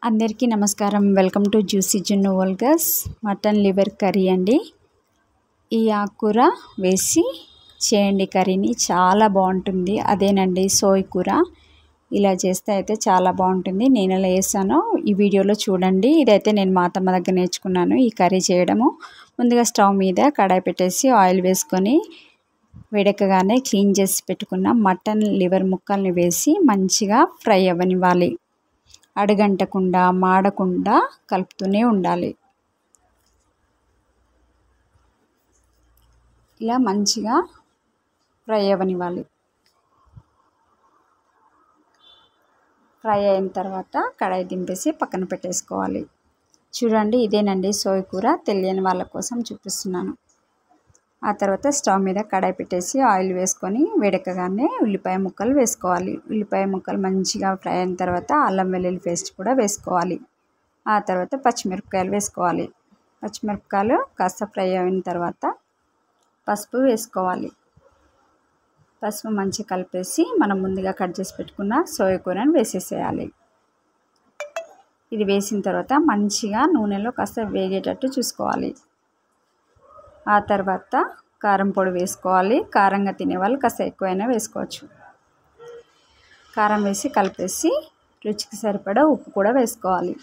అందరికీ నమస్కారం. Welcome to juicy జున్ను వల్గస్ మటన్ లివర్ కర్రీ అండి. ఈ ఆకుకూర వేసి చేయండి కర్రీని, చాలా బాగుంటుంది. అదేనండి సోయ్ కూర. ఇలా చేస్తే అయితే చాలా బాగుంటుంది. నేను ఎలా చేస్తానో ఈ వీడియోలో చూడండి. ఇదైతే నేను మా అత్తమ్మ దగ్గర నేర్చుకున్నాను ఈ కర్రీ చేయడము. ముందుగా స్టవ్ మీద కడాయి పెట్టేసి ఆయిల్ వేసుకొని వేడెక్కగానే క్లీన్ చేసి పెట్టుకున్న మటన్ లివర్ ముక్కల్ని వేసి మంచిగా ఫ్రై అవ్వనివ్వాలి. అడుగంటకుండా మాడకుండా కలుపుతూనే ఉండాలి. ఇలా మంచిగా ఫ్రై అవ్వనివ్వాలి. ఫ్రై అయిన తర్వాత కడాయి దింపేసి పక్కన పెట్టేసుకోవాలి. చూడండి, ఇదేనండి సోయ్ కూర. తెలియని వాళ్ళ కోసం చూపిస్తున్నాను. ఆ తర్వాత స్టవ్ మీద కడాయి పెట్టేసి ఆయిల్ వేసుకొని వేడెక్కగానే ఉల్లిపాయ ముక్కలు వేసుకోవాలి. ఉల్లిపాయ ముక్కలు మంచిగా ఫ్రై అయిన తర్వాత అల్లం వెల్లుల్లి పేస్ట్ కూడా వేసుకోవాలి. ఆ తర్వాత పచ్చిమిరపకాయలు వేసుకోవాలి. పచ్చిమిరపకాయలు కాస్త ఫ్రై అయిన తర్వాత పసుపు వేసుకోవాలి. పసుపు మంచిగా కలిపేసి మనం ముందుగా కట్ చేసి పెట్టుకున్న సోయ కూరను వేసేసేయాలి. ఇది వేసిన తర్వాత మంచిగా నూనెలో కాస్త వేగేటట్టు చూసుకోవాలి. ఆ తర్వాత కారం పొడి వేసుకోవాలి. కారంగా తినేవాళ్ళు కాస్త ఎక్కువైనా వేసుకోవచ్చు. కారం వేసి కలిపేసి రుచికి సరిపడా ఉప్పు కూడా వేసుకోవాలి.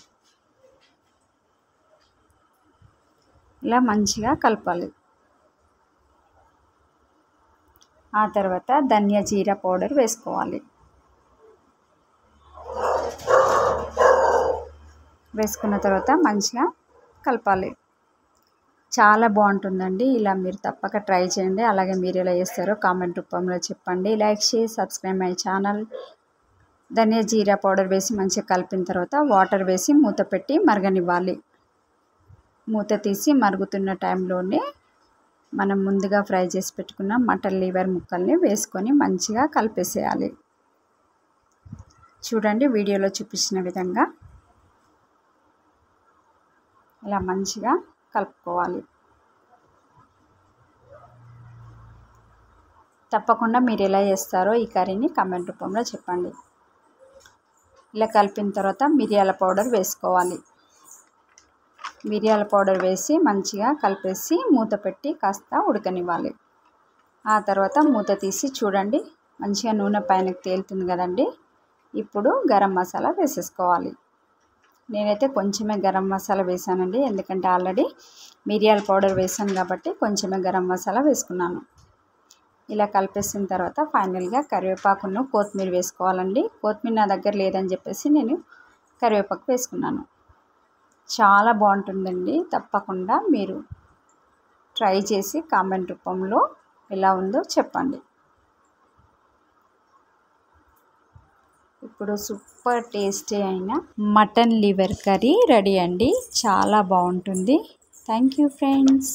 ఇలా మంచిగా కలపాలి. ఆ తర్వాత ధనియా జీరా పౌడర్ వేసుకోవాలి. వేసుకున్న తర్వాత మంచిగా కలపాలి. చాలా బాగుంటుందండి. ఇలా మీరు తప్పక ట్రై చేయండి. అలాగే మీరు ఎలా చేస్తారో కామెంట్ రూపంలో చెప్పండి. Like share subscribe my channel. ధనియా జీరా పౌడర్ వేసి మంచిగా కలిపిన తర్వాత వాటర్ వేసి మూత పెట్టి మరగనివ్వాలి. మూత తీసి మరుగుతున్న టైంలోనే మనం ముందుగా ఫ్రై చేసి పెట్టుకున్న మటన్ లివర్ ముక్కల్ని వేసుకొని మంచిగా కలిపేసేయాలి. చూడండి, వీడియోలో చూపించిన విధంగా ఇలా మంచిగా కలుపుకోవాలి. తప్పకుండా మీరు ఎలా చేస్తారో ఈ కర్రీని కామెంట్ రూపంలో చెప్పండి. ఇలా కలిపిన తర్వాత మిరియాల పౌడర్ వేసుకోవాలి. మిరియాల పౌడర్ వేసి మంచిగా కలిపేసి మూత పెట్టి కాస్త ఉడకనివ్వాలి. ఆ తర్వాత మూత తీసి చూడండి, మంచిగా నూనె పైనకి తేలుతుంది కదండి. ఇప్పుడు గరం మసాలా వేసేసుకోవాలి. నేనైతే కొంచెమే గరం మసాలా వేసానండి, ఎందుకంటే ఆల్రెడీ మిరియాల పౌడర్ వేసాను కాబట్టి కొంచెమే గరం మసాలా వేసుకున్నాను. ఇలా కలిపేసిన తర్వాత ఫైనల్గా కరివేపాకును కొత్తిమీర వేసుకోవాలండి. కొత్తిమీర నా దగ్గర లేదని చెప్పేసి నేను కరివేపాకు వేసుకున్నాను. చాలా బాగుంటుందండి. తప్పకుండా మీరు ట్రై చేసి కామెంట్ రూపంలో ఎలా ఉందో చెప్పండి. ఇప్పుడు సూపర్ టేస్టీ అయిన మటన్ లివర్ కర్రీ రెడీ అండి. చాలా బాగుంటుంది. Thank you friends.